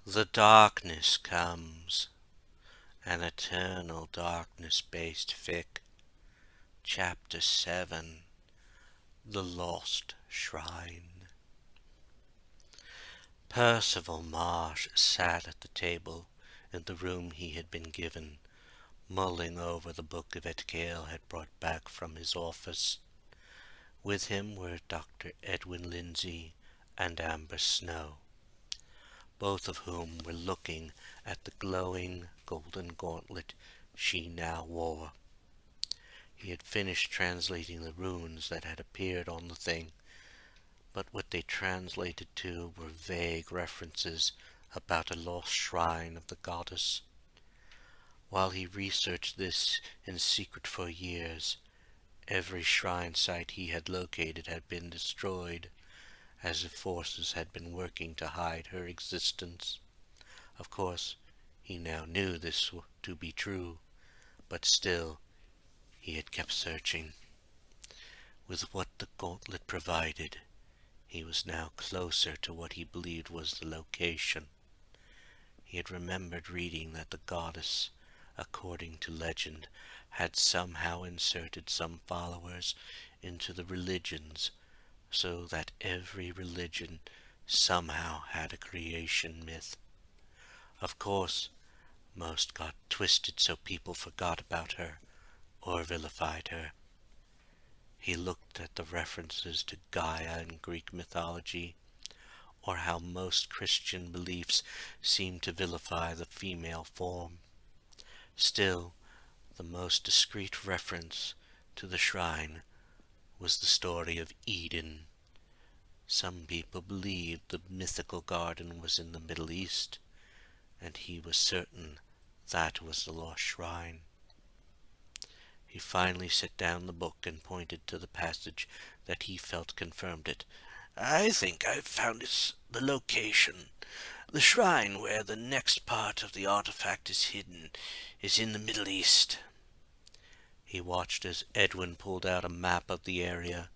The darkness comes, an eternal darkness-based fic. Chapter 7. The Lost Shrine. Percival Marsh sat at the table in the room he had been given, mulling over the book Yvette Gale had brought back from his office. With him were Dr. Edwin Lindsay and Amber Snow, both of whom were looking at the glowing golden gauntlet she now wore. He had finished translating the runes that had appeared on the thing, but what they translated to were vague references about a lost shrine of the goddess. While he researched this in secret for years, every shrine site he had located had been destroyed, as if forces had been working to hide her existence. Of course, he now knew this to be true, but still, he had kept searching. With what the gauntlet provided, he was now closer to what he believed was the location. He had remembered reading that the goddess, according to legend, had somehow inserted some followers into the religions, so that every religion somehow had a creation myth. Of course, most got twisted so people forgot about her or vilified her. He looked at the references to Gaia in Greek mythology, or how most Christian beliefs seem to vilify the female form. Still, the most discreet reference to the shrine was the story of Eden. Some people believed the mythical garden was in the Middle East, and he was certain that was the lost shrine. He finally set down the book and pointed to the passage that he felt confirmed it. "I think I've found the location. The shrine where the next part of the artifact is hidden is in the Middle East." He watched as Edwin pulled out a map of the area,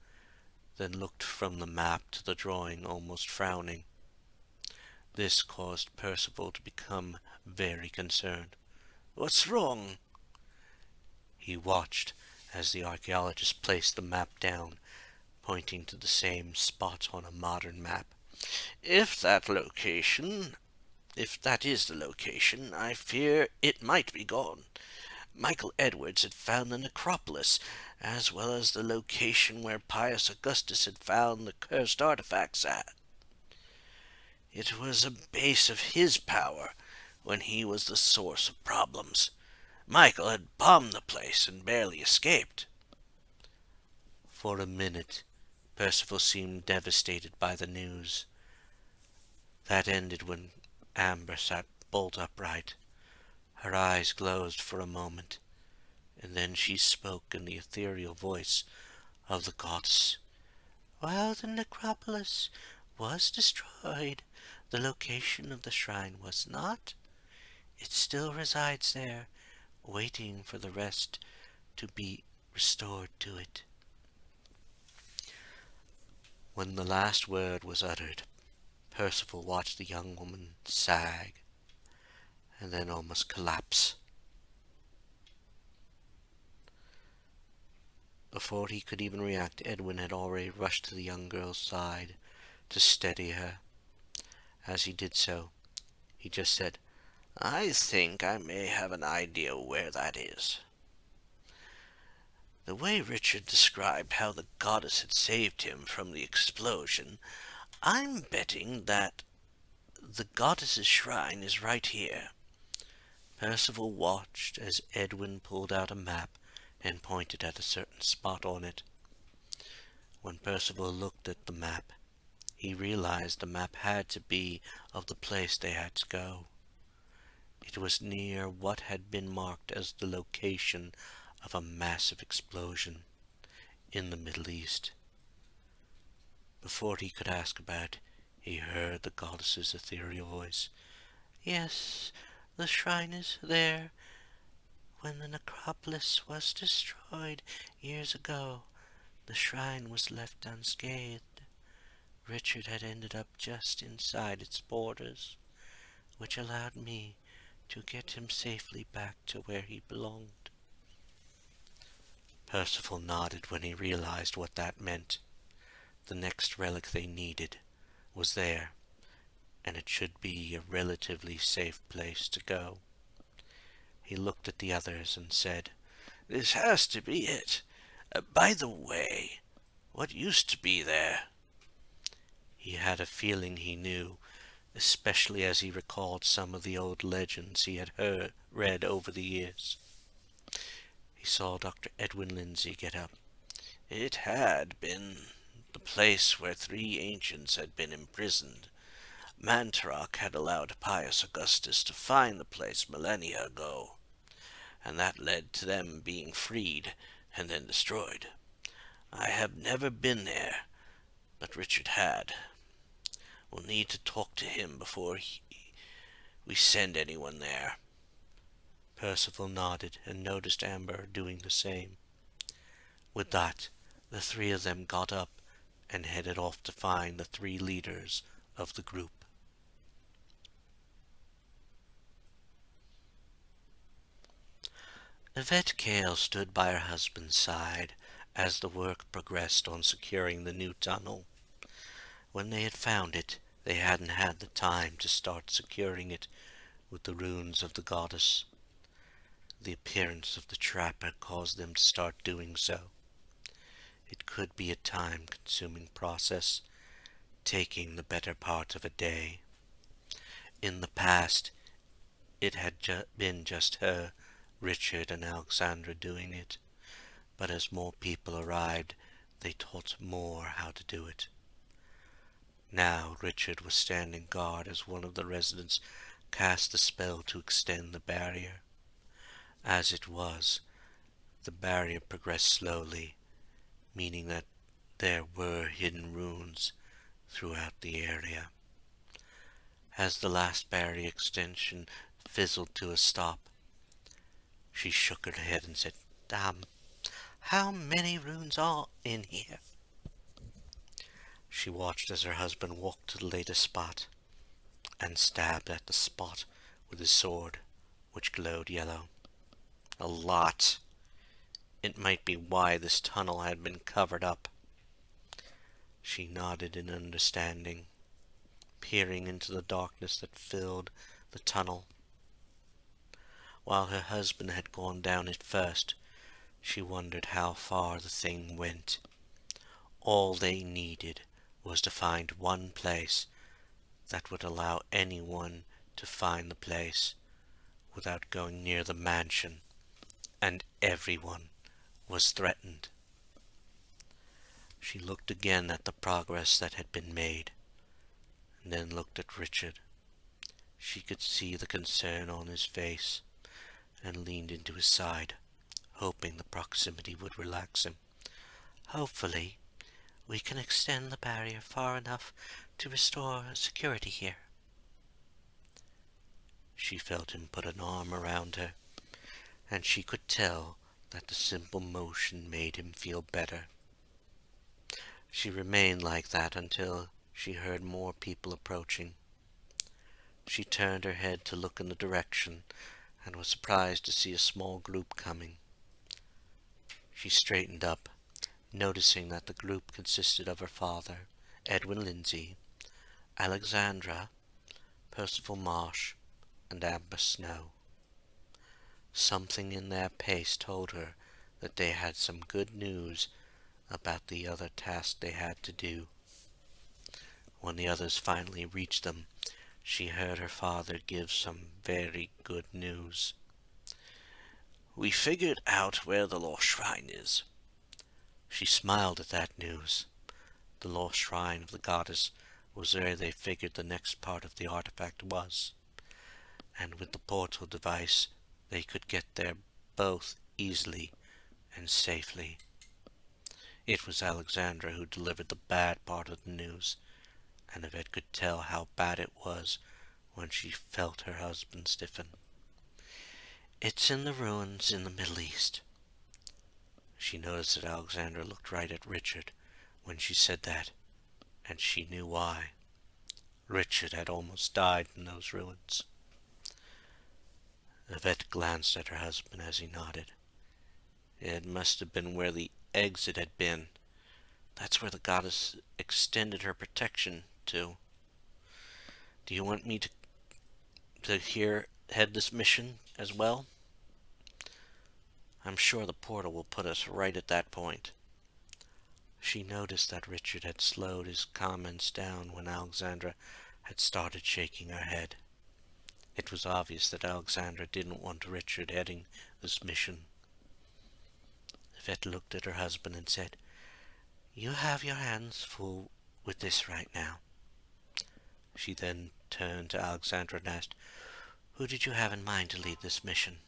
then looked from the map to the drawing, almost frowning. This caused Percival to become very concerned. "What's wrong?" He watched as the archaeologist placed the map down, pointing to the same spot on a modern map. If that is the location, I fear it might be gone. Michael Edwards had found the necropolis, as well as the location where Pius Augustus had found the cursed artifacts at. It was a base of his power when he was the source of problems. Michael had bombed the place and barely escaped. For a minute, Percival seemed devastated by the news. That ended when Amber sat bolt upright. Her eyes closed for a moment, and then she spoke in the ethereal voice of the goddess. "While the necropolis was destroyed, the location of the shrine was not. It still resides there, waiting for the rest to be restored to it." When the last word was uttered, Percival watched the young woman sag, and then almost collapse. Before he could even react, Edwin had already rushed to the young girl's side to steady her. As he did so, he just said, "I think I may have an idea where that is." The way Richard described how the goddess had saved him from the explosion, I'm betting that the goddess's shrine is right here. Percival watched as Edwin pulled out a map and pointed at a certain spot on it. When Percival looked at the map, he realized the map had to be of the place they had to go. It was near what had been marked as the location of a massive explosion in the Middle East. Before he could ask about it, he heard the goddess's ethereal voice. "Yes, the shrine is there. When the necropolis was destroyed years ago, the shrine was left unscathed. Richard had ended up just inside its borders. which allowed me to get him safely back to where he belonged. Percival nodded when he realized what that meant. The next relic they needed was there, and it should be a relatively safe place to go. He looked at the others and said, "This has to be it. By the way, what used to be there?" He had a feeling he knew, especially as he recalled some of the old legends he had read over the years. He saw Dr. Edwin Lindsay get up. "It had been the place where 3 ancients had been imprisoned. Mantorok had allowed Pius Augustus to find the place millennia ago, and that led to them being freed and then destroyed. I have never been there, but Richard had. We'll need to talk to him before we send anyone there." Percival nodded and noticed Amber doing the same. With that, the 3 of them got up and headed off to find the 3 leaders of the group. Yvette Cale stood by her husband's side as the work progressed on securing the new tunnel. When they had found it, they hadn't had the time to start securing it with the runes of the goddess. The appearance of the trap had caused them to start doing so. It could be a time-consuming process, taking the better part of a day. In the past, it had been just her, Richard, and Alexandra doing it, but as more people arrived, they taught more how to do it. Now Richard was standing guard as one of the residents cast a spell to extend the barrier. As it was, the barrier progressed slowly, meaning that there were hidden runes throughout the area. As the last barrier extension fizzled to a stop, she shook her head and said, "Damn, how many runes are in here?" She watched as her husband walked to the latest spot and stabbed at the spot with his sword, which glowed yellow. A lot. It might be why this tunnel had been covered up. She nodded in understanding, peering into the darkness that filled the tunnel. While her husband had gone down it first, she wondered how far the thing went. All they needed was to find one place that would allow anyone to find the place without going near the mansion, and everyone was threatened. She looked again at the progress that had been made, and then looked at Richard. She could see the concern on his face, and leaned into his side, hoping the proximity would relax him. "Hopefully, we can extend the barrier far enough to restore security here." She felt him put an arm around her, and she could tell that the simple motion made him feel better. She remained like that until she heard more people approaching. She turned her head to look in the direction and was surprised to see a small group coming. She straightened up, noticing that the group consisted of her father, Edwin Lindsay, Alexandra, Percival Marsh, and Amber Snow. Something in their pace told her that they had some good news about the other task they had to do. When the others finally reached them, she heard her father give some very good news. "We figured out where the lost shrine is." She smiled at that news. The lost shrine of the goddess was where they figured the next part of the artifact was, and with the portal device they could get there both easily and safely. It was Alexandra who delivered the bad part of the news, and Yvette could tell how bad it was when she felt her husband stiffen. "It's in the ruins in the Middle East." She noticed that Alexandra looked right at Richard when she said that, and she knew why. Richard had almost died in those ruins. Yvette glanced at her husband as he nodded. It must have been where the exit had been. That's where the goddess extended her protection to. Do you want me to head this mission as well? I'm sure the portal will put us right at that point. She noticed that Richard had slowed his comments down when Alexandra had started shaking her head. It was obvious that Alexandra didn't want Richard heading this mission. Yvette looked at her husband and said, "You have your hands full with this right now." She then turned to Alexandra and asked, "Who did you have in mind to lead this mission?"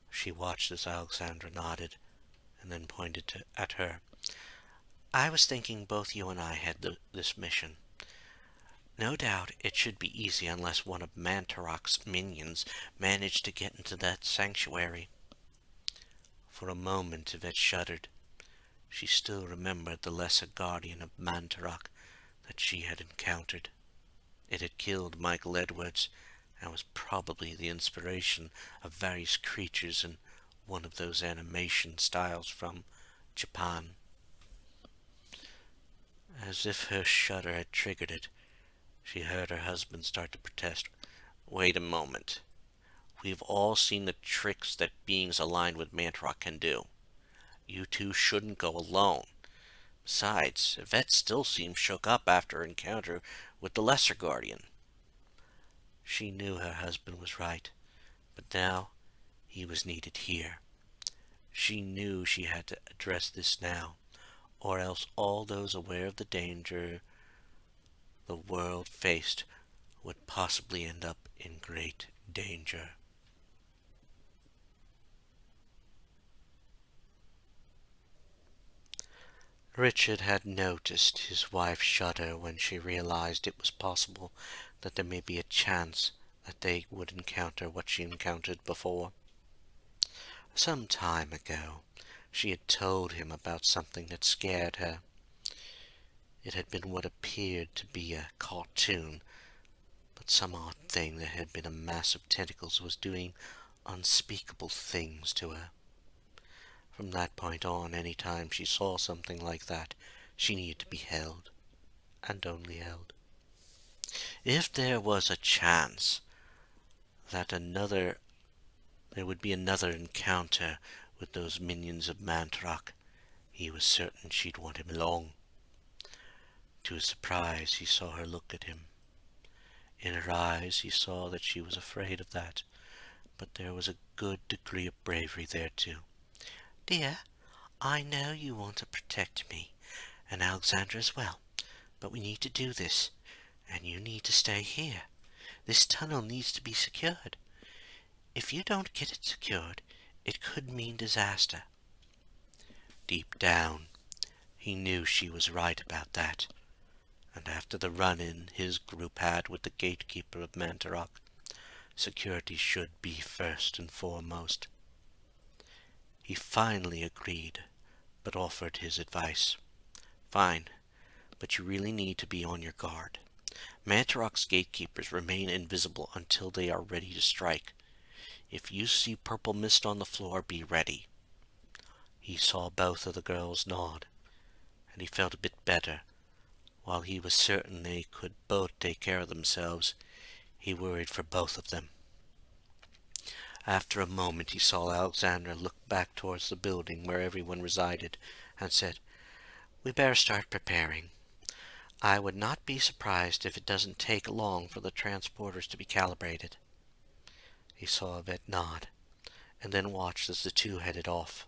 She watched as Alexandra nodded and then pointed at her. "I was thinking both you and I had this mission. No doubt it should be easy unless one of Mantorok's minions managed to get into that sanctuary." For a moment Yvette shuddered. She still remembered the lesser guardian of Mantorok that she had encountered. It had killed Michael Edwards and was probably the inspiration of various creatures in one of those animation styles from Japan. As if her shudder had triggered it, she heard her husband start to protest. "Wait a moment. We've all seen the tricks that beings aligned with Mantorok can do. You two shouldn't go alone. Besides, Yvette still seems shook up after her encounter with the Lesser Guardian." She knew her husband was right, but now he was needed here. She knew she had to address this now, or else all those aware of the danger the world faced would possibly end up in great danger. Richard had noticed his wife shudder when she realized it was possible that there may be a chance that they would encounter what she encountered before. Some time ago, she had told him about something that scared her. It had been what appeared to be a cartoon, but some odd thing that had been a mass of tentacles was doing unspeakable things to her. From that point on, any time she saw something like that, she needed to be held, and only held. If there was a chance that there would be another encounter with those minions of Mantorok, he was certain she'd want him along. To his surprise, he saw her look at him. In her eyes, he saw that she was afraid of that, but there was a good degree of bravery there too. "Dear, I know you want to protect me, and Alexandra as well, but we need to do this, and you need to stay here. This tunnel needs to be secured. If you don't get it secured, it could mean disaster." Deep down, he knew she was right about that, and after the run-in his group had with the gatekeeper of Mantorok, security should be first and foremost. He finally agreed, but offered his advice. "Fine, but you really need to be on your guard. Mantorok's gatekeepers remain invisible until they are ready to strike. If you see purple mist on the floor, be ready." He saw both of the girls nod, and he felt a bit better. While he was certain they could both take care of themselves, he worried for both of them. After a moment he saw Alexandra look back towards the building where everyone resided, and said, "We better start preparing. I would not be surprised if it doesn't take long for the transporters to be calibrated." He saw Yvette nod, and then watched as the two headed off.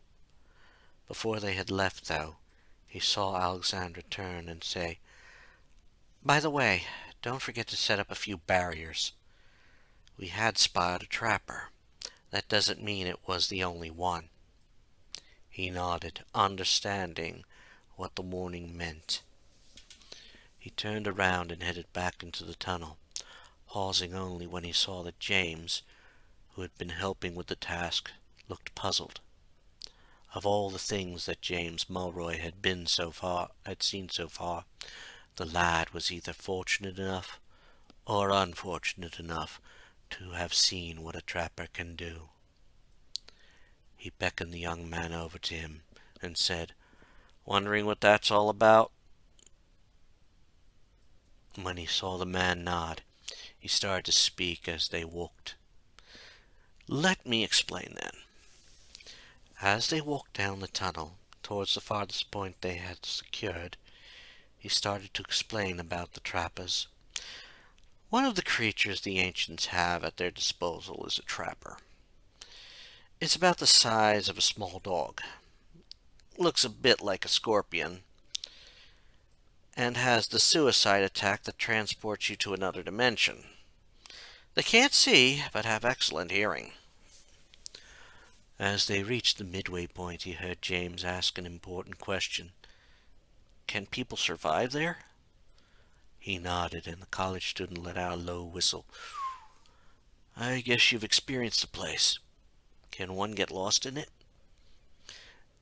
Before they had left, though, he saw Alexandra turn and say, "By the way, don't forget to set up a few barriers. We had spotted a trapper. That doesn't mean it was the only one." He nodded, understanding what the warning meant. He turned around and headed back into the tunnel, pausing only when he saw that James, who had been helping with the task, looked puzzled. Of all the things that James Mulroy had seen so far, the lad was either fortunate enough or unfortunate enough to have seen what a trapper can do. He beckoned the young man over to him and said, "Wondering what that's all about?" When he saw the man nod, he started to speak as they walked. "Let me explain then." As they walked down the tunnel towards the farthest point they had secured, he started to explain about the trappers. One of the creatures the ancients have at their disposal is a trapper. It's about the size of a small dog, looks a bit like a scorpion, and has the suicide attack that transports you to another dimension. They can't see, but have excellent hearing. As they reached the midway point, he heard James ask an important question. "Can people survive there?" He nodded, and the college student let out a low whistle. "I guess you've experienced the place. Can one get lost in it?"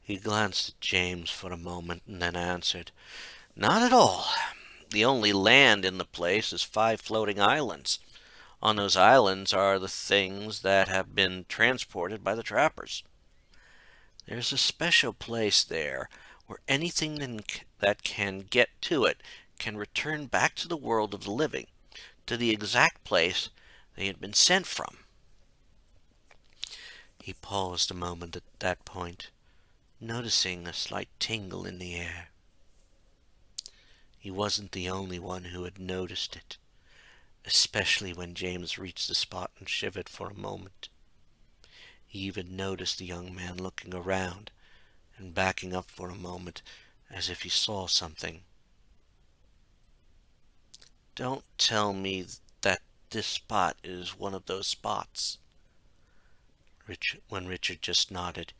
He glanced at James for a moment and then answered, "Not at all. The only land in the place is 5 floating islands. On those islands are the things that have been transported by the trappers. There's a special place there where anything that can get to it can return back to the world of the living, to the exact place they had been sent from." He paused a moment at that point, noticing a slight tingle in the air. He wasn't the only one who had noticed it, especially when James reached the spot and shivered for a moment. He even noticed the young man looking around and backing up for a moment as if he saw something. "Don't tell me that this spot is one of those spots." When Richard just nodded,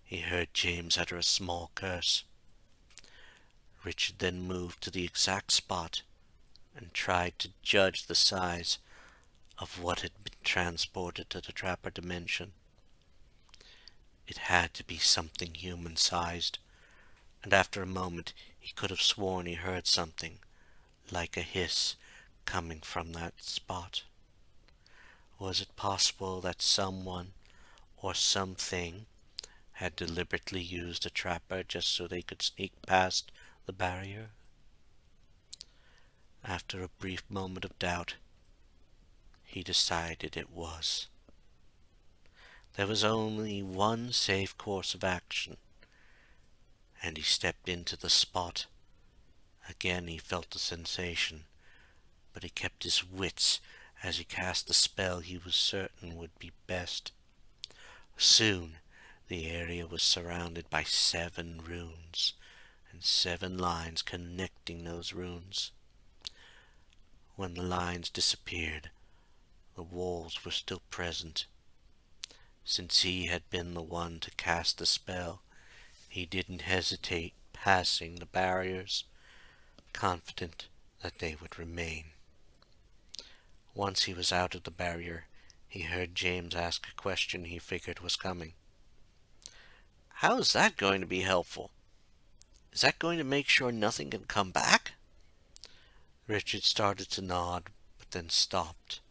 he heard James utter a small curse. Richard then moved to the exact spot and tried to judge the size of what had been transported to the trapper dimension. It had to be something human-sized, and after a moment he could have sworn he heard something like a hiss coming from that spot. Was it possible that someone or something had deliberately used a trapper just so they could sneak past the barrier? After a brief moment of doubt, he decided it was. There was only one safe course of action, and he stepped into the spot. Again he felt the sensation, but he kept his wits as he cast the spell he was certain would be best. Soon the area was surrounded by 7 runes, and 7 lines connecting those runes. When the lines disappeared, the walls were still present. Since he had been the one to cast the spell, he didn't hesitate passing the barriers, confident that they would remain. Once he was out of the barrier, he heard James ask a question he figured was coming. "How is that going to be helpful? Is that going to make sure nothing can come back?" Richard started to nod, but then stopped.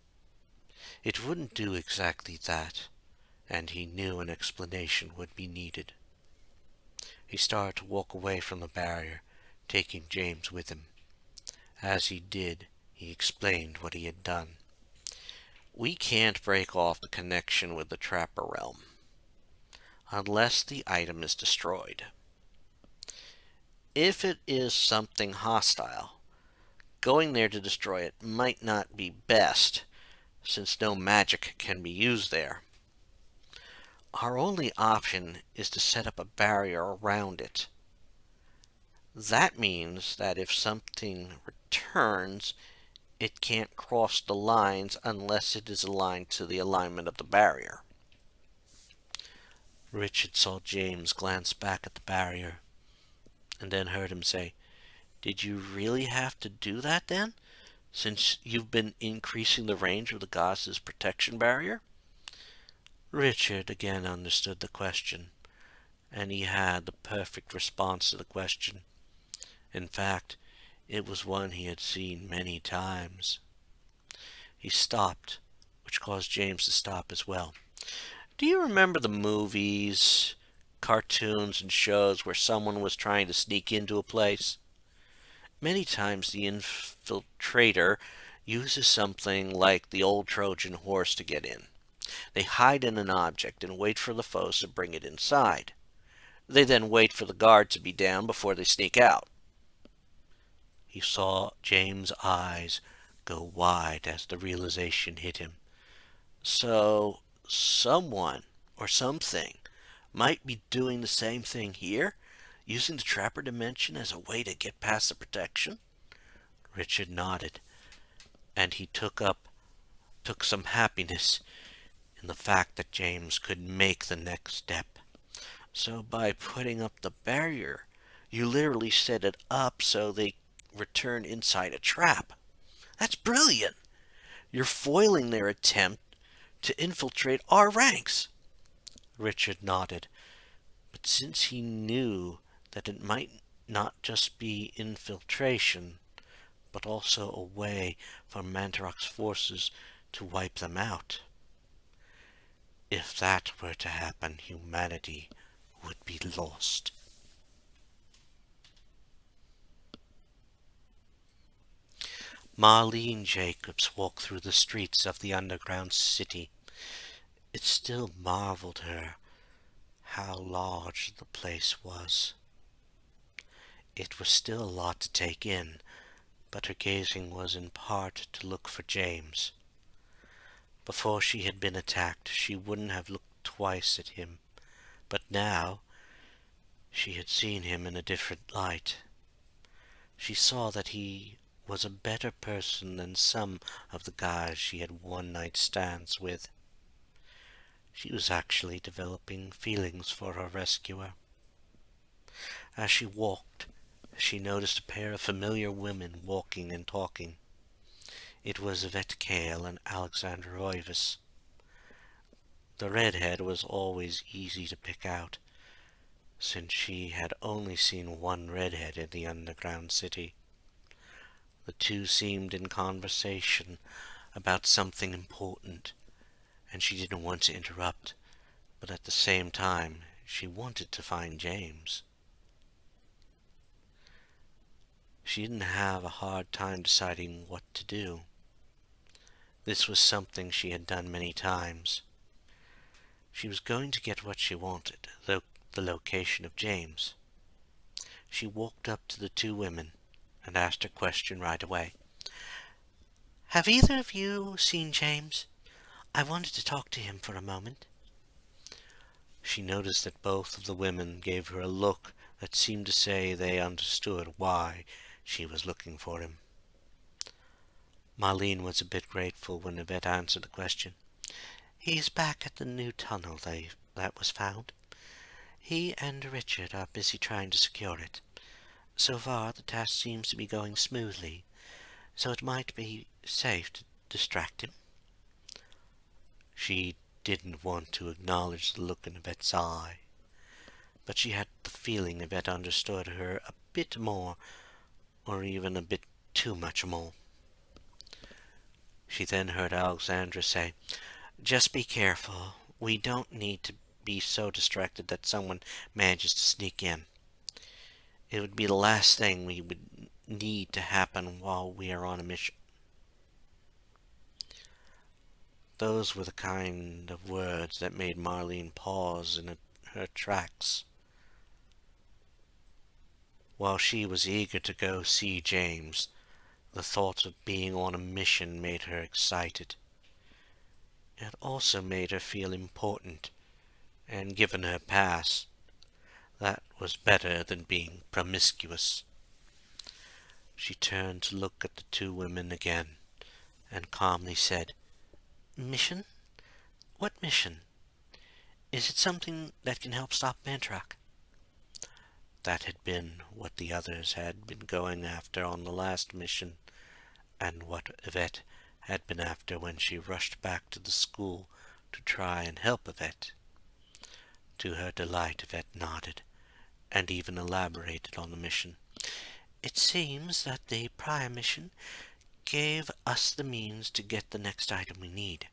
It wouldn't do exactly that, and he knew an explanation would be needed. He started to walk away from the barrier, taking James with him. As he did, he explained what he had done. "We can't break off the connection with the Trapper Realm unless the item is destroyed. If it is something hostile, going there to destroy it might not be best, since no magic can be used there. Our only option is to set up a barrier around it. That means that if something returns, it can't cross the lines unless it is aligned to the alignment of the barrier." Richard saw James glance back at the barrier, and then heard him say, "Did you really have to do that then, since you've been increasing the range of the goddess's protection barrier?" Richard again understood the question, and he had the perfect response to the question. In fact, it was one he had seen many times. He stopped, which caused James to stop as well. Do you remember the movies, cartoons, and shows where someone was trying to sneak into a place? Many times the infiltrator uses something like the old Trojan horse to get in. They hide in an object and wait for the foes to bring it inside. They then wait for the guard to be down before they sneak out. He saw James' eyes go wide as the realization hit him. So, someone or something might be doing the same thing here, using the trapper dimension as a way to get past the protection? Richard nodded, and he took some happiness in the fact that James could make the next step. So by putting up the barrier, you literally set it up so they return inside a trap. That's brilliant. You're foiling their attempt to infiltrate our ranks. Richard nodded, but since he knew that it might not just be infiltration, but also a way for Mantorok's forces to wipe them out. If that were to happen, humanity would be lost. Marlene Jacobs walked through the streets of the underground city. It still marveled her how large the place was. It was still a lot to take in, but her gazing was in part to look for James. Before she had been attacked, she wouldn't have looked twice at him, but now she had seen him in a different light. She saw that he was a better person than some of the guys she had one-night stands with. She was actually developing feelings for her rescuer. As she walked, she noticed a pair of familiar women walking and talking. It was Yvette Cale and Alexandra Roivas. The redhead was always easy to pick out, since she had only seen one redhead in the underground city. The two seemed in conversation about something important, and she didn't want to interrupt, but at the same time she wanted to find James. She didn't have a hard time deciding what to do. This was something she had done many times. She was going to get what she wanted, the location of James. She walked up to the two women and asked her question right away. "Have either of you seen James? I wanted to talk to him for a moment." She noticed that both of the women gave her a look that seemed to say they understood why she was looking for him. Marlene was a bit grateful when Yvette answered the question. "He's back at the new tunnel that was found. He and Richard are busy trying to secure it. So far, the task seems to be going smoothly, so it might be safe to distract him." She didn't want to acknowledge the look in Yvette's eye, but she had the feeling Yvette understood her a bit more, or even a bit too much more. She then heard Alexandra say, "Just be careful. We don't need to be so distracted that someone manages to sneak in. It would be the last thing we would need to happen while we are on a mission." Those were the kind of words that made Marlene pause in her tracks. While she was eager to go see James, the thought of being on a mission made her excited. It also made her feel important, and given her pass, that was better than being promiscuous. She turned to look at the two women again, and calmly said, "Mission? What mission? Is it something that can help stop Mantorok?" That had been what the others had been going after on the last mission, and what Yvette had been after when she rushed back to the school to try and help Yvette. To her delight, Yvette nodded, and even elaborated on the mission. "It seems that the prior mission gave us the means to get the next item we need.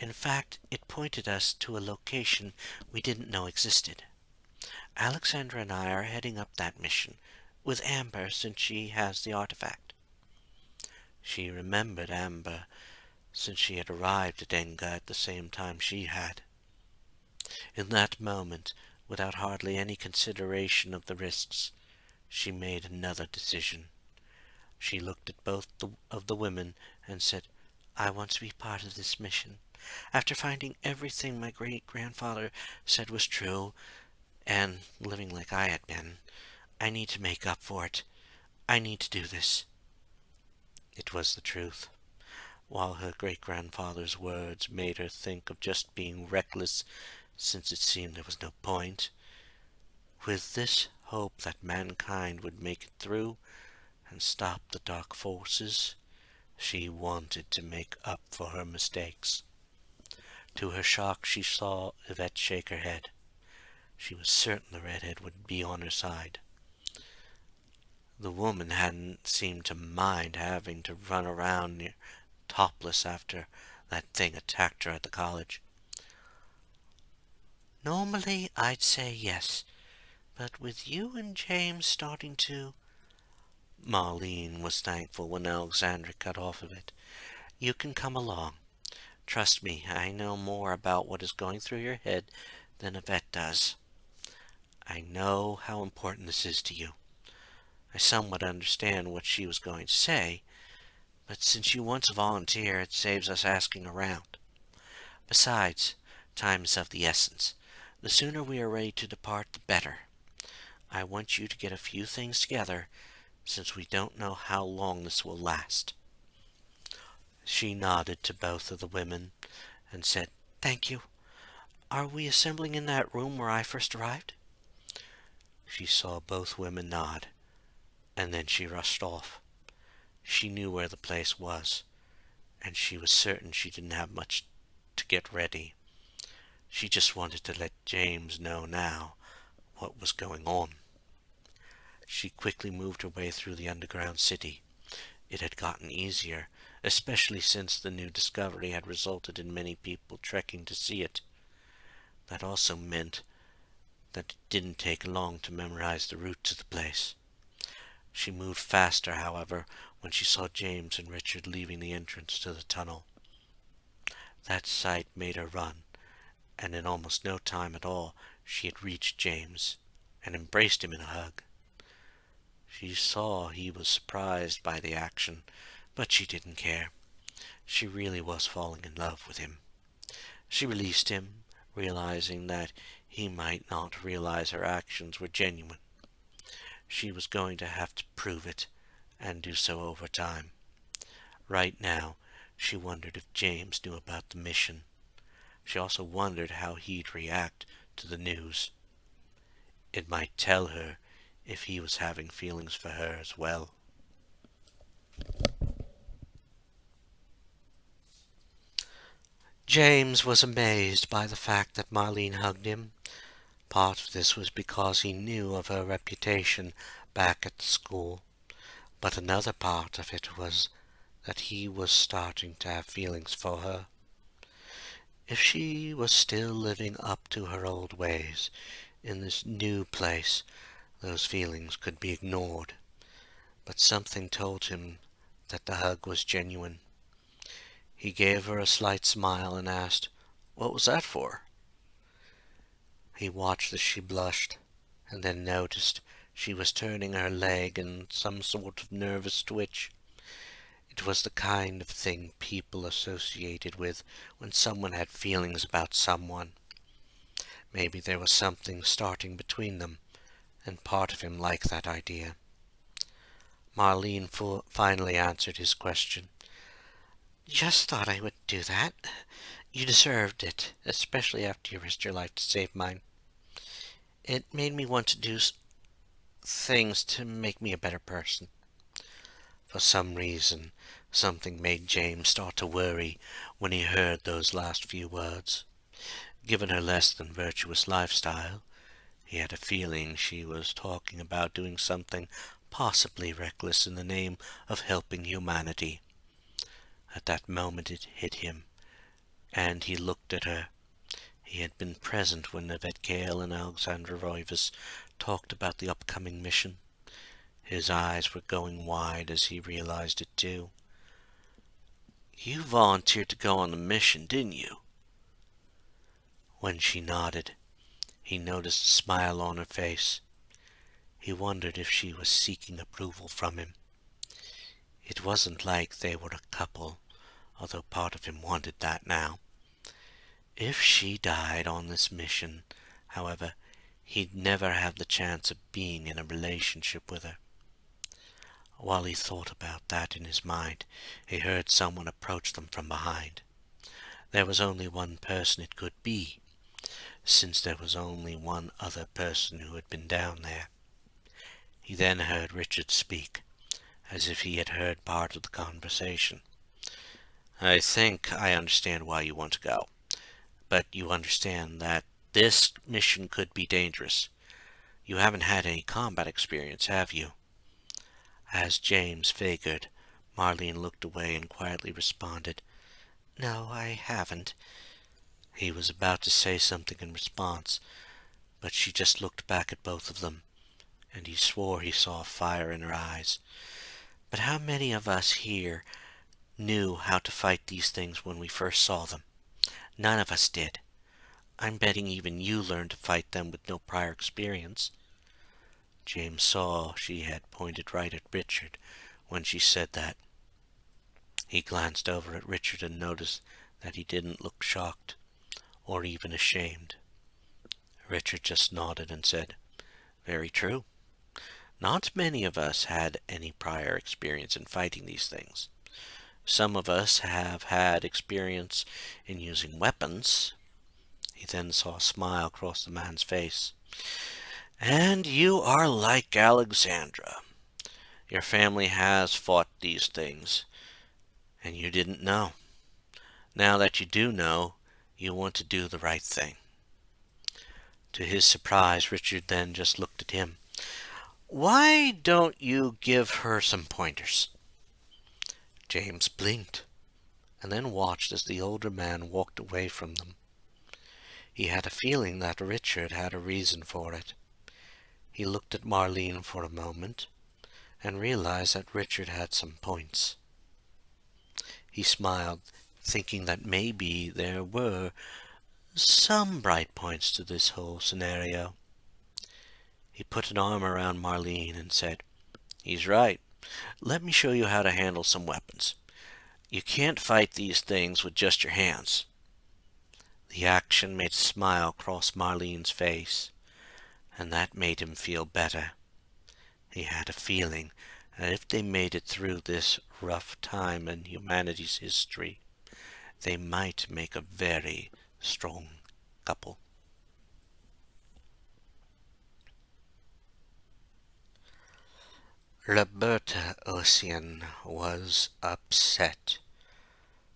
In fact, it pointed us to a location we didn't know existed. Alexandra and I are heading up that mission, with Amber since she has the artifact. She remembered Amber since she had arrived at Enga at the same time she had. In that moment, without hardly any consideration of the risks, she made another decision. She looked at both of the women and said, "I want to be part of this mission. After finding everything my great-grandfather said was true, and living like I had been, I need to make up for it. I need to do this." It was the truth. While her great-grandfather's words made her think of just being reckless, since it seemed there was no point, with this hope that mankind would make it through and stop the dark forces, she wanted to make up for her mistakes. To her shock, she saw Yvette shake her head. She was certain the redhead would be on her side. The woman hadn't seemed to mind having to run around topless after that thing attacked her at the college. "Normally I'd say yes, but with you and James starting to—" Marlene was thankful when Alexandra cut off of it. "You can come along. Trust me, I know more about what is going through your head than Yvette does. I know how important this is to you." I somewhat understand what she was going to say, but since you want to volunteer, it saves us asking around. Besides, time is of the essence. The sooner we are ready to depart, the better. I want you to get a few things together, since we don't know how long this will last. She nodded to both of the women and said, "Thank you. Are we assembling in that room where I first arrived?" She saw both women nod, and then she rushed off. She knew where the place was, and she was certain she didn't have much to get ready. She just wanted to let James know now what was going on. She quickly moved her way through the underground city. It had gotten easier, especially since the new discovery had resulted in many people trekking to see it. That also meant that it didn't take long to memorize the route to the place. She moved faster, however, when she saw James and Richard leaving the entrance to the tunnel. That sight made her run, and in almost no time at all she had reached James and embraced him in a hug. She saw he was surprised by the action, but she didn't care. She really was falling in love with him. She released him, realizing that he might not realize her actions were genuine. She was going to have to prove it, and do so over time. Right now, she wondered if James knew about the mission. She also wondered how he'd react to the news. It might tell her if he was having feelings for her as well. James was amazed by the fact that Marlene hugged him. Part of this was because he knew of her reputation back at the school, but another part of it was that he was starting to have feelings for her. If she was still living up to her old ways in this new place, those feelings could be ignored, but something told him that the hug was genuine. He gave her a slight smile and asked, "What was that for?" He watched as she blushed, and then noticed she was turning her leg in some sort of nervous twitch. It was the kind of thing people associated with when someone had feelings about someone. Maybe there was something starting between them, and part of him liked that idea. Marlene finally answered his question. "Just thought I would do that. You deserved it, especially after you risked your life to save mine. It made me want to do things to make me a better person." For some reason, something made James start to worry when he heard those last few words. Given her less than virtuous lifestyle, he had a feeling she was talking about doing something possibly reckless in the name of helping humanity. At that moment it hit him. and he looked at her. He had been present when Nevedkael and Alexandra Roivas talked about the upcoming mission. His eyes were going wide as he realized it too. "You volunteered to go on the mission, didn't you?" When she nodded, he noticed a smile on her face. He wondered if she was seeking approval from him. It wasn't like they were a couple, although part of him wanted that now. If she died on this mission, however, he'd never have the chance of being in a relationship with her. While he thought about that in his mind, he heard someone approach them from behind. There was only one person it could be, since there was only one other person who had been down there. He then heard Richard speak, as if he had heard part of the conversation. "I think I understand why you want to go, but you understand that this mission could be dangerous. You haven't had any combat experience, have you?" As James figured, Marlene looked away and quietly responded, "No, I haven't." He was about to say something in response, but she just looked back at both of them, and he swore he saw fire in her eyes. "But how many of us here knew how to fight these things when we first saw them? None of us did. I'm betting even you learned to fight them with no prior experience." James saw she had pointed right at Richard when she said that. He glanced over at Richard and noticed that he didn't look shocked or even ashamed. Richard just nodded and said, "Very true. Not many of us had any prior experience in fighting these things. Some of us have had experience in using weapons." He then saw a smile cross the man's face. "And you are like Alexandra. Your family has fought these things, and you didn't know. Now that you do know, you want to do the right thing." To his surprise, Richard then just looked at him. "Why don't you give her some pointers?" James blinked, and then watched as the older man walked away from them. He had a feeling that Richard had a reason for it. He looked at Marlene for a moment, and realized that Richard had some points. He smiled, thinking that maybe there were some bright points to this whole scenario. He put an arm around Marlene and said, "He's right. Let me show you how to handle some weapons. You can't fight these things with just your hands." The action made a smile cross Marlene's face, and that made him feel better. He had a feeling that if they made it through this rough time in humanity's history, they might make a very strong couple. Roberta Ocean was upset.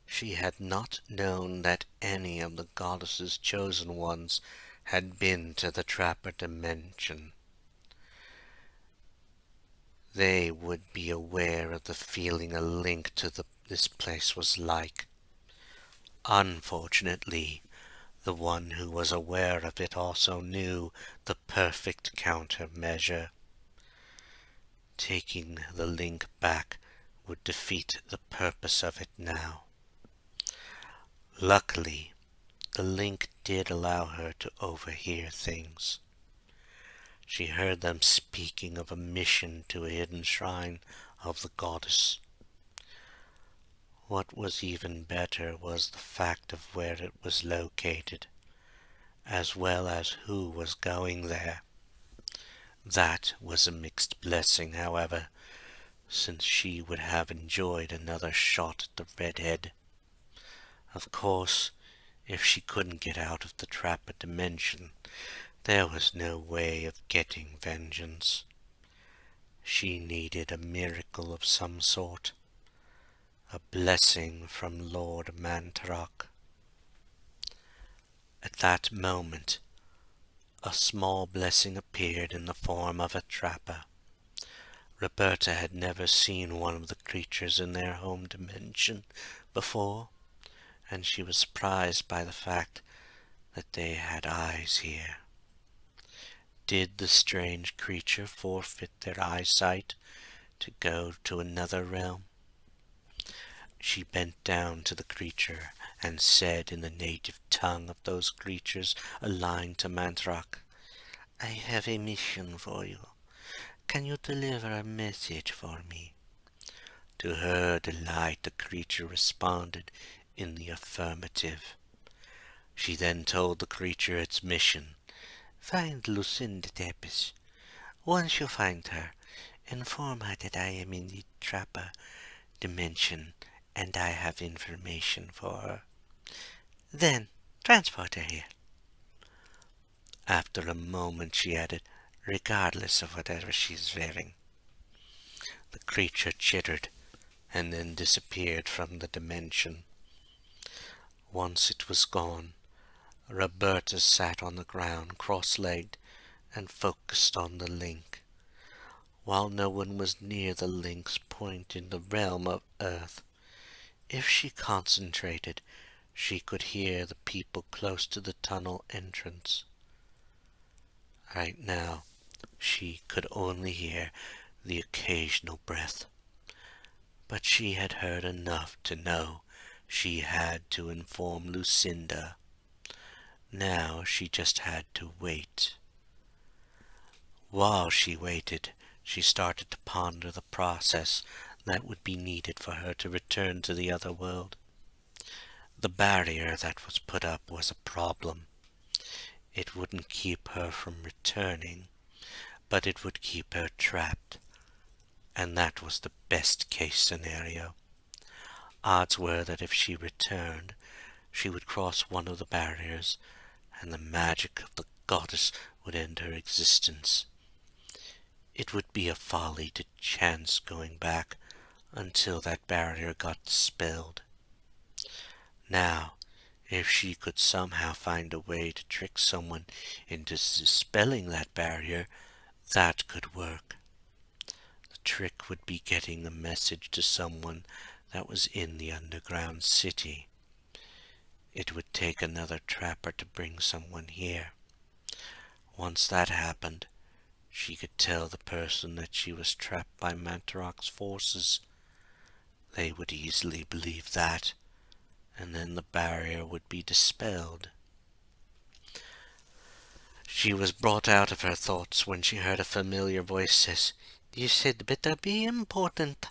She had not known that any of the goddess's chosen ones had been to the Trapper Dimension. They would be aware of the feeling a link to this place was like. Unfortunately, the one who was aware of it also knew the perfect countermeasure. Taking the link back would defeat the purpose of it now. Luckily, the link did allow her to overhear things. She heard them speaking of a mission to a hidden shrine of the goddess. What was even better was the fact of where it was located, as well as who was going there. That was a mixed blessing, however, since she would have enjoyed another shot at the redhead. Of course, if she couldn't get out of the Trapper Dimension, there was no way of getting vengeance. She needed a miracle of some sort, a blessing from Lord Mantorok. At that moment, a small blessing appeared in the form of a trapper. Roberta had never seen one of the creatures in their home dimension before, and she was surprised by the fact that they had eyes here. Did the strange creature forfeit their eyesight to go to another realm? She bent down to the creature and said in the native tongue of those creatures aligned to Mantorok, "I have a mission for you. Can you deliver a message for me?" To her delight, the creature responded in the affirmative. She then told the creature its mission. "Find Lucinda Tepes. Once you find her, inform her that I am in the Trapper dimension and I have information for her. Then transport her here." After a moment she added, "regardless of whatever she's wearing." The creature chittered and then disappeared from the dimension. Once it was gone, Roberta sat on the ground, cross-legged, and focused on the link. While no one was near the link's point in the realm of Earth, if she concentrated, she could hear the people close to the tunnel entrance. Right now, she could only hear the occasional breath, but she had heard enough to know she had to inform Lucinda. Now she just had to wait. While she waited, she started to ponder the process that would be needed for her to return to the other world. The barrier that was put up was a problem. It wouldn't keep her from returning, but it would keep her trapped, and that was the best case scenario. Odds were that if she returned, she would cross one of the barriers, and the magic of the goddess would end her existence. It would be a folly to chance going back until that barrier got dispelled. Now, if she could somehow find a way to trick someone into dispelling that barrier, that could work. The trick would be getting the message to someone that was in the underground city. It would take another trapper to bring someone here. Once that happened, she could tell the person that she was trapped by Mantorok's forces. They would easily believe that, and then the barrier would be dispelled. She was brought out of her thoughts when she heard a familiar voice say, "You said better be important."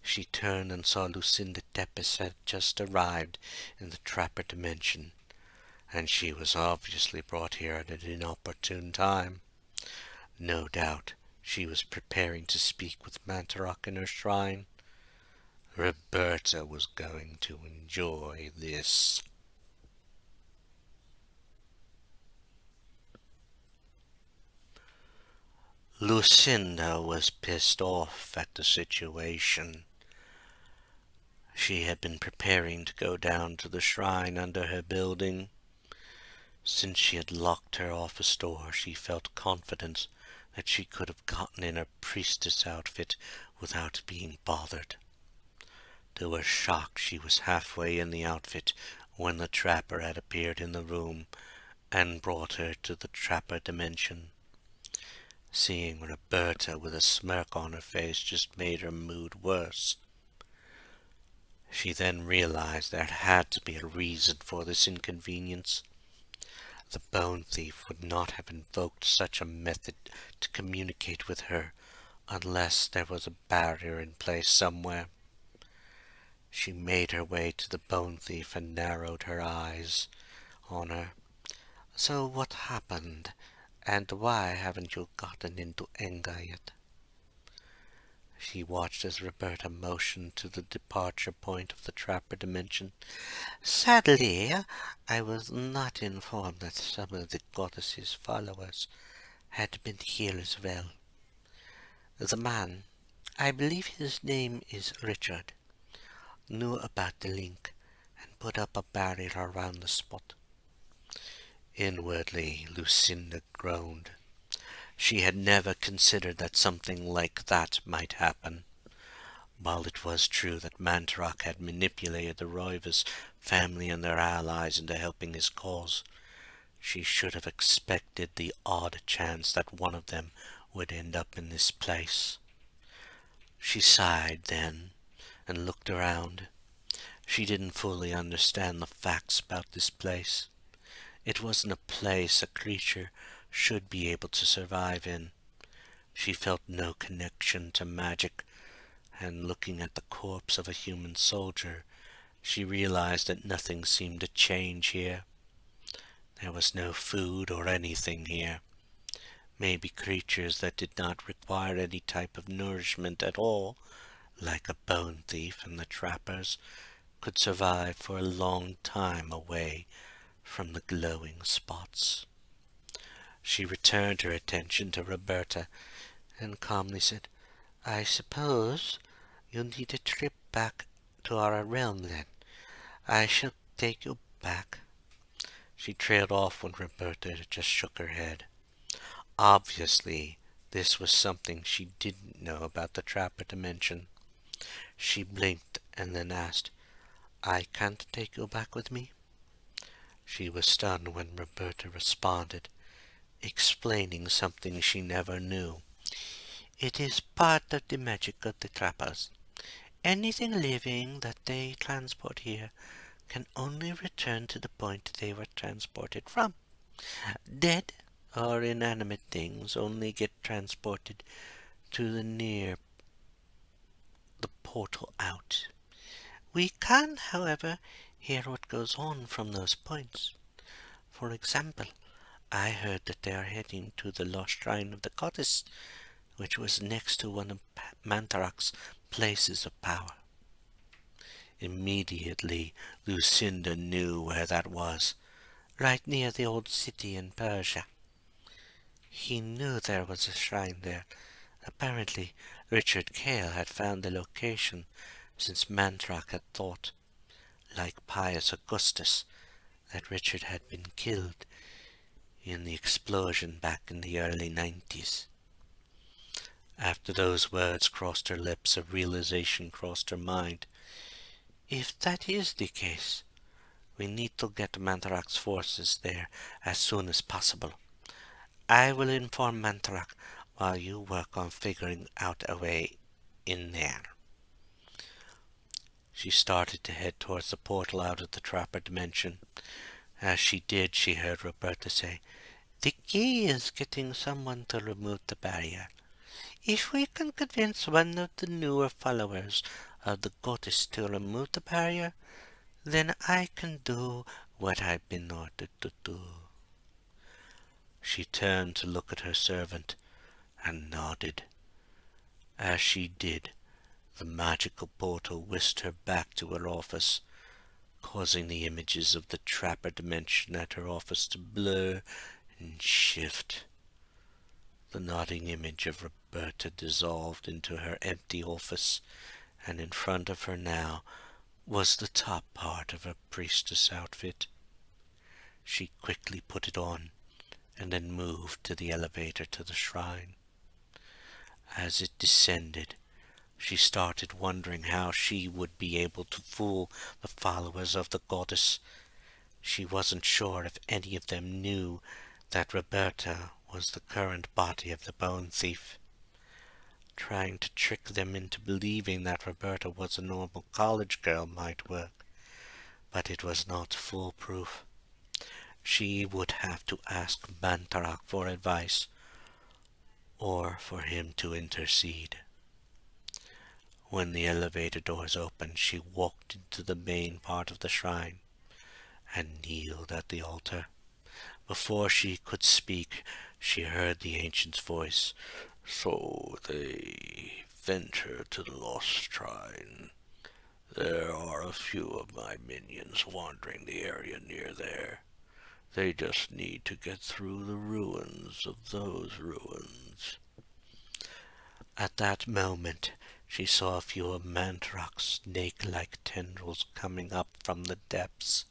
She turned and saw Lucinda Tepes had just arrived in the Trapper dimension, and she was obviously brought here at an inopportune time. No doubt she was preparing to speak with Mantorok in her shrine. Roberta was going to enjoy this. Lucinda was pissed off at the situation. She had been preparing to go down to the shrine under her building. Since she had locked her office door, she felt confident that she could have gotten in her priestess outfit without being bothered. To her shock, she was halfway in the outfit when the trapper had appeared in the room and brought her to the trapper dimension. Seeing Roberta with a smirk on her face just made her mood worse. She then realized there had to be a reason for this inconvenience. The bone thief would not have invoked such a method to communicate with her unless there was a barrier in place somewhere. She made her way to the bone thief and narrowed her eyes on her. "So what happened, and why haven't you gotten into anger yet?" She watched as Roberta motioned to the departure point of the Trapper dimension. "Sadly, I was not informed that some of the goddess's followers had been here as well. The man, I believe his name is Richard, knew about the link and put up a barrier around the spot." Inwardly, Lucinda groaned. She had never considered that something like that might happen. While it was true that Mantorok had manipulated the Roivas family and their allies into helping his cause, she should have expected the odd chance that one of them would end up in this place. She sighed then and looked around. She didn't fully understand the facts about this place. It wasn't a place a creature should be able to survive in. She felt no connection to magic, and looking at the corpse of a human soldier, she realized that nothing seemed to change here. There was no food or anything here. Maybe creatures that did not require any type of nourishment at all, like a bone thief and the trappers, could survive for a long time away from the glowing spots. She returned her attention to Roberta and calmly said, "I suppose you'll need a trip back to our realm then. I shall take you back." She trailed off when Roberta just shook her head. Obviously, this was something she didn't know about the Trapper Dimension. She blinked and then asked, "I can't take you back with me?" She was stunned when Roberta responded, explaining something she never knew. "It is part of the magic of the trappers. Anything living that they transport here can only return to the point they were transported from. Dead or inanimate things only get transported to the near the portal out. We can, however, hear what goes on from those points. For example, I heard that they are heading to the lost shrine of the goddess, which was next to one of Mantorok's places of power." Immediately, Lucinda knew where that was, right near the old city in Persia. He knew there was a shrine there. Apparently, Richard Cale had found the location since Mantorok had thought, like Pius Augustus, that Richard had been killed in the explosion back in the early 90s. After those words crossed her lips, a realization crossed her mind. If that is the case, we need to get Mantorok's forces there as soon as possible. I will inform Mantorok while you work on figuring out a way in there." She started to head towards the portal out of the Trapper Dimension. As she did, she heard Roberta say, "The key is getting someone to remove the barrier. If we can convince one of the newer followers of the goddess to remove the barrier, then I can do what I've been ordered to do." She turned to look at her servant and nodded. As she did, the magical portal whisked her back to her office, causing the images of the Trapper Dimension at her office to blur and shift. The nodding image of Roberta dissolved into her empty office, and in front of her now was the top part of her priestess outfit. She quickly put it on, and then moved to the elevator to the shrine. As it descended, she started wondering how she would be able to fool the followers of the goddess. She wasn't sure if any of them knew that Roberta was the current body of the bone thief. Trying to trick them into believing that Roberta was a normal college girl might work, but it was not foolproof. She would have to ask Mantorok for advice, or for him to intercede. When the elevator doors opened, she walked into the main part of the shrine and kneeled at the altar. Before she could speak, she heard the ancient's voice. "So they venture to the lost shrine. There are a few of my minions wandering the area near there. They just need to get through the ruins of those ruins." At that moment, she saw a few of Mantorok's snake-like tendrils coming up from the depths.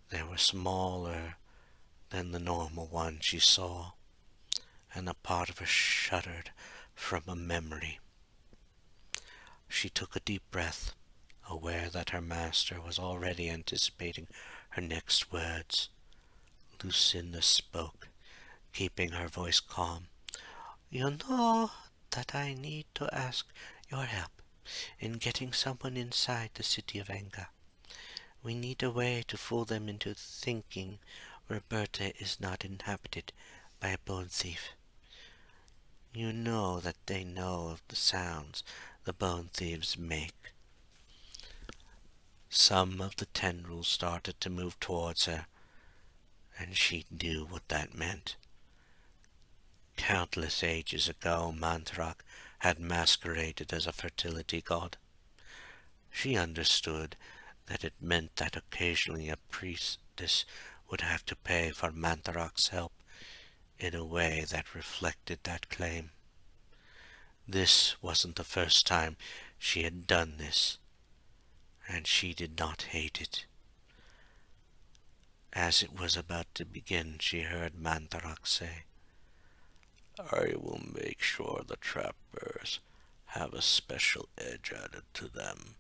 They were smaller than the normal ones she saw, and a part of her shuddered from a memory. She took a deep breath, aware that her master was already anticipating her next words. Lucinda spoke, keeping her voice calm. "You know that I need to ask your help in getting someone inside the city of Enga. We need a way to fool them into thinking Roberta is not inhabited by a bone thief. You know that they know of the sounds the bone thieves make." Some of the tendrils started to move towards her, and she knew what that meant. Countless ages ago, Mantorok had masqueraded as a fertility god. She understood that it meant that occasionally a priestess would have to pay for Mantorok's help in a way that reflected that claim. This wasn't the first time she had done this, and she did not hate it. As it was about to begin, she heard Mantorok say, "I will make sure the trappers have a special edge added to them.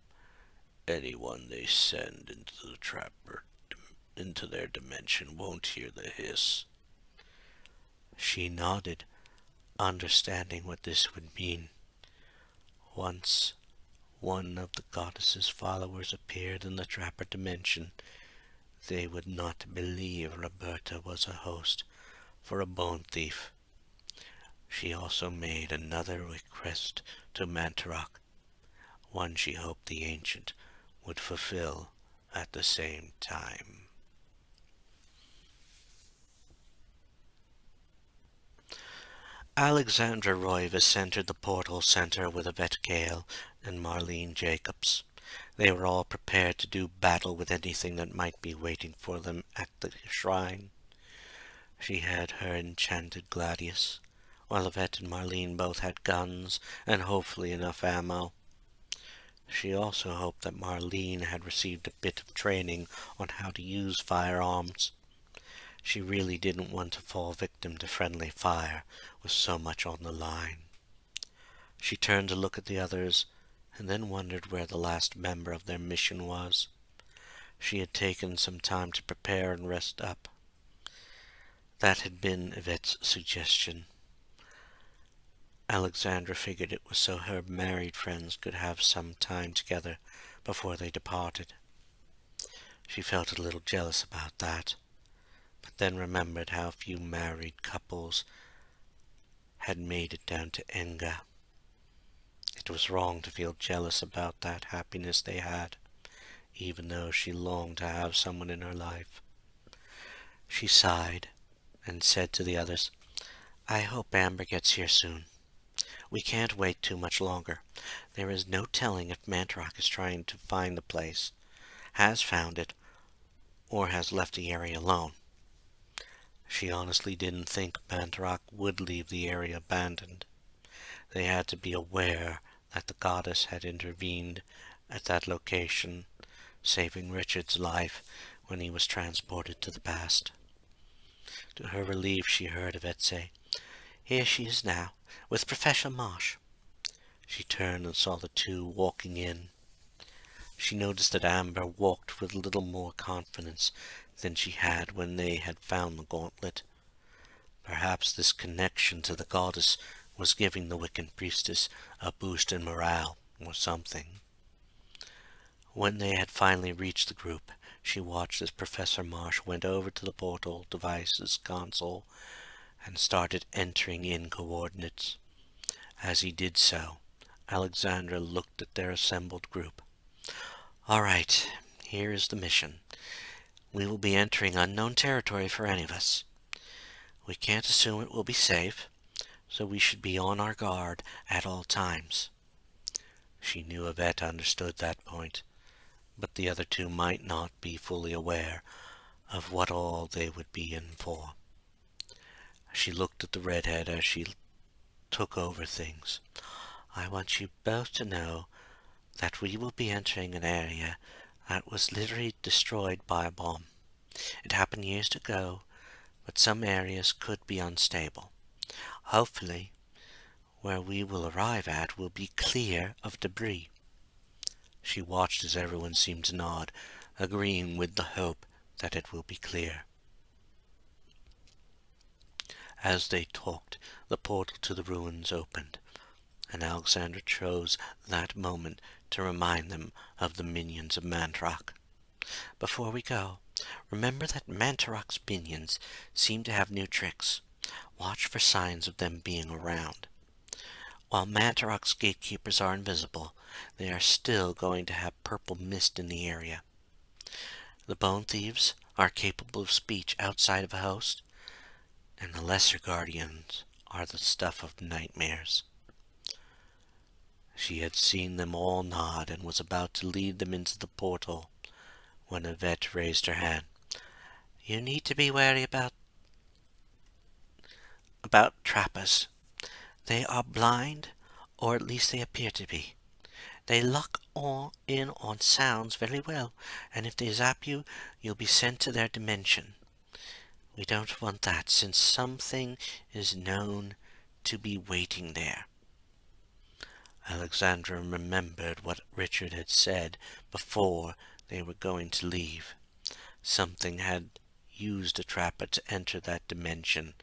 Anyone they send into their dimension won't hear the hiss." She nodded, understanding what this would mean. Once one of the goddess's followers appeared in the trapper dimension, they would not believe Roberta was a host for a bone thief. She also made another request to Mantorok, one she hoped the ancient would fulfill at the same time. Alexandra Roivas entered the portal center with Yvette Gale and Marlene Jacobs. They were all prepared to do battle with anything that might be waiting for them at the shrine. She had her enchanted gladius, while Yvette and Marlene both had guns and hopefully enough ammo. She also hoped that Marlene had received a bit of training on how to use firearms. She really didn't want to fall victim to friendly fire with so much on the line. She turned to look at the others, and then wondered where the last member of their mission was. She had taken some time to prepare and rest up. That had been Yvette's suggestion. Alexandra figured it was so her married friends could have some time together before they departed. She felt a little jealous about that, but then remembered how few married couples had made it down to Enga. It was wrong to feel jealous about that happiness they had, even though she longed to have someone in her life. She sighed and said to the others, "I hope Amber gets here soon. We can't wait too much longer. There is no telling if Mantorok is trying to find the place, has found it, or has left the area alone." She honestly didn't think Mantorok would leave the area abandoned. They had to be aware that the goddess had intervened at that location, saving Richard's life when he was transported to the past. To her relief, she heard Yvette say, "Here she is now, with Professor Marsh." She turned and saw the two walking in. She noticed that Amber walked with a little more confidence than she had when they had found the gauntlet. Perhaps this connection to the goddess was giving the Wiccan priestess a boost in morale, or something. When they had finally reached the group, she watched as Professor Marsh went over to the portal device's console and started entering in coordinates. As he did so, Alexandra looked at their assembled group. "All right, here is the mission. We will be entering unknown territory for any of us. We can't assume it will be safe, so we should be on our guard at all times." She knew Yvette understood that point, but the other two might not be fully aware of what all they would be in for. She looked at the redhead as she took over things. "I want you both to know that we will be entering an area that was literally destroyed by a bomb. It happened years ago, but some areas could be unstable. Hopefully, where we will arrive at will be clear of debris. She watched as everyone seemed to nod, agreeing with the hope that it will be clear. As they talked, the portal to the ruins opened, and Alexandra chose that moment to remind them of the minions of Mantorok. Before we go, remember that Mantorok's minions seem to have new tricks. Watch for signs of them being around. While Mantorok's gatekeepers are invisible, they are still going to have purple mist in the area. The bone thieves are capable of speech outside of a host, and the lesser guardians are the stuff of nightmares. She had seen them all nod and was about to lead them into the portal when Yvette raised her hand. You need to be wary about trappers. They are blind, or at least they appear to be. They lock in on sounds very well, and if they zap you, you'll be sent to their dimension. We don't want that, since something is known to be waiting there. Alexandra remembered what Richard had said before they were going to leave. Something had used a trapper to enter that dimension,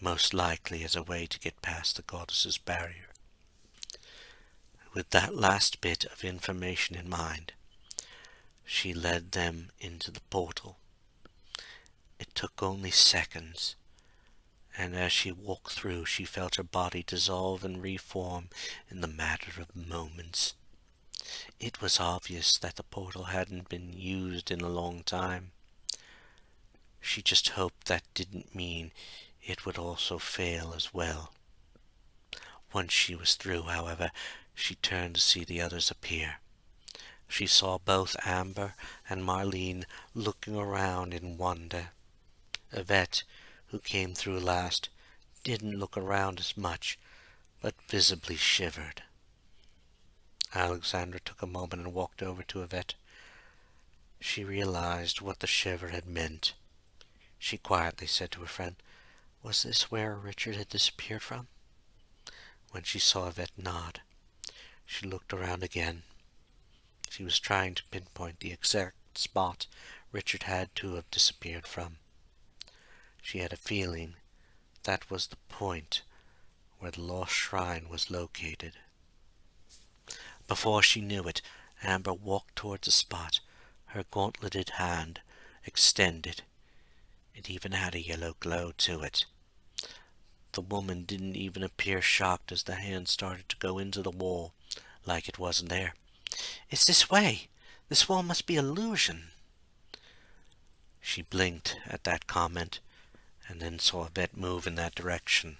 most likely as a way to get past the goddess's barrier. With that last bit of information in mind, she led them into the portal. It took only seconds, and as she walked through, she felt her body dissolve and reform in the matter of moments. It was obvious that the portal hadn't been used in a long time. She just hoped that didn't mean it would also fail as well. Once she was through, however, she turned to see the others appear. She saw both Amber and Marlene looking around in wonder. Yvette, who came through last, didn't look around as much, but visibly shivered. Alexandra took a moment and walked over to Yvette. She realized what the shiver had meant. She quietly said to her friend, "Was this where Richard had disappeared from?" When she saw Yvette nod, she looked around again. She was trying to pinpoint the exact spot Richard had to have disappeared from. She had a feeling that was the point where the lost shrine was located. Before she knew it, Amber walked towards the spot, her gauntleted hand extended. It even had a yellow glow to it. The woman didn't even appear shocked as the hand started to go into the wall, like it wasn't there. "It's this way! This wall must be illusion!" She blinked at that comment, and then saw Yvette move in that direction.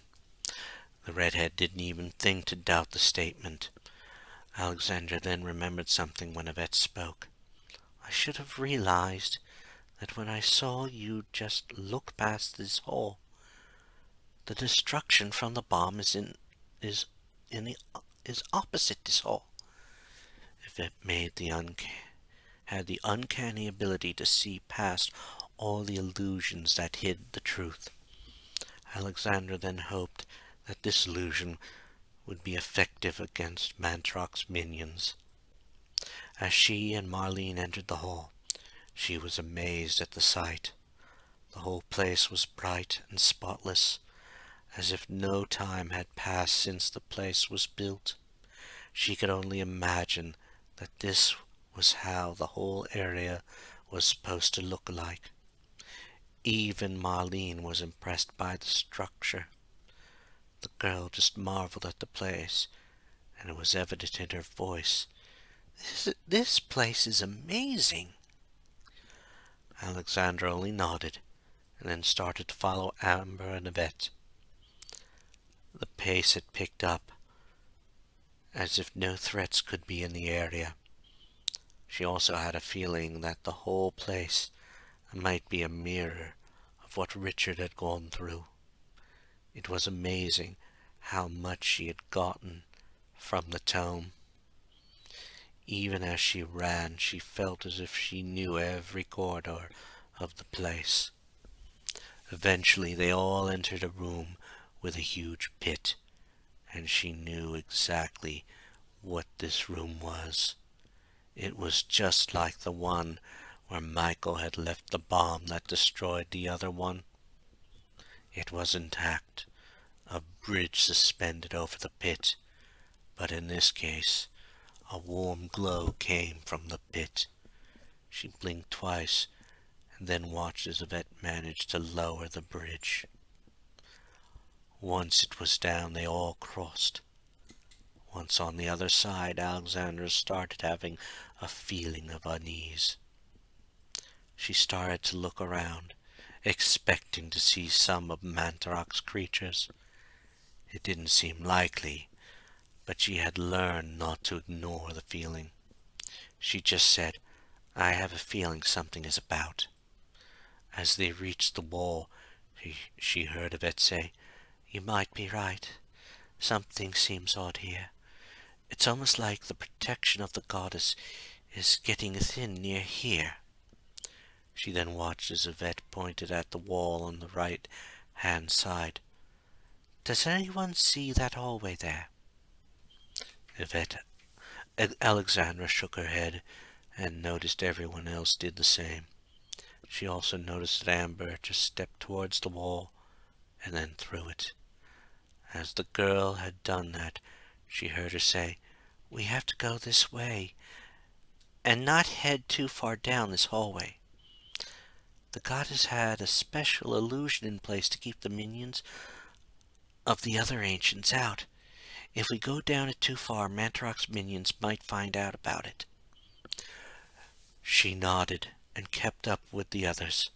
The redhead didn't even think to doubt the statement. Alexandra then remembered something when Yvette spoke. "I should have realized that when I saw you just look past this hole. The destruction from the bomb is opposite this hole." Yvette had the uncanny ability to see past all the illusions that hid the truth. Alexandra then hoped that this illusion would be effective against Mantorok's minions. As she and Marlene entered the hall, she was amazed at the sight. The whole place was bright and spotless, as if no time had passed since the place was built. She could only imagine that this was how the whole area was supposed to look like. Even Marlene was impressed by the structure. The girl just marveled at the place, and it was evident in her voice. This place is amazing." Alexandra only nodded, and then started to follow Amber and Yvette. The pace had picked up, as if no threats could be in the area. She also had a feeling that the whole place might be a mirror of what Richard had gone through. It was amazing how much she had gotten from the tome. Even as she ran, she felt as if she knew every corridor of the place. Eventually they all entered a room with a huge pit, and she knew exactly what this room was. It was just like the one where Michael had left the bomb that destroyed the other one. It was intact, a bridge suspended over the pit, but in this case, a warm glow came from the pit. She blinked twice, and then watched as Yvette managed to lower the bridge. Once it was down, they all crossed. Once on the other side, Alexandra started having a feeling of unease. She started to look around, expecting to see some of Mantorok's creatures. It didn't seem likely, but she had learned not to ignore the feeling. She just said, "I have a feeling something is about." As they reached the wall, she heard Yvette say, "You might be right. Something seems odd here. It's almost like the protection of the goddess is getting thin near here." She then watched as Yvette pointed at the wall on the right-hand side. "Does anyone see that hallway there?" Yvette Alexandra shook her head and noticed everyone else did the same. She also noticed that Amber just stepped towards the wall and then through it. As the girl had done that, she heard her say, "We have to go this way, and not head too far down this hallway. The goddess had a special illusion in place to keep the minions of the other ancients out. If we go down it too far, Mantorok's minions might find out about it." She nodded and kept up with the others.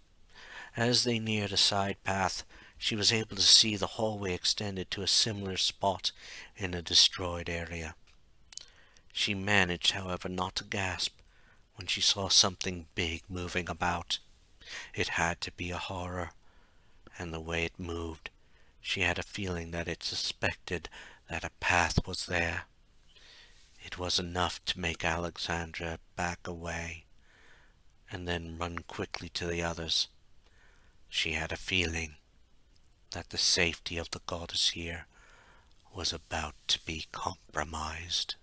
As they neared a side path, she was able to see the hallway extended to a similar spot in a destroyed area. She managed, however, not to gasp when she saw something big moving about. It had to be a horror, and the way it moved, she had a feeling that it suspected that a path was there. It was enough to make Alexandra back away, and then run quickly to the others. She had a feeling that the safety of the goddess here was about to be compromised.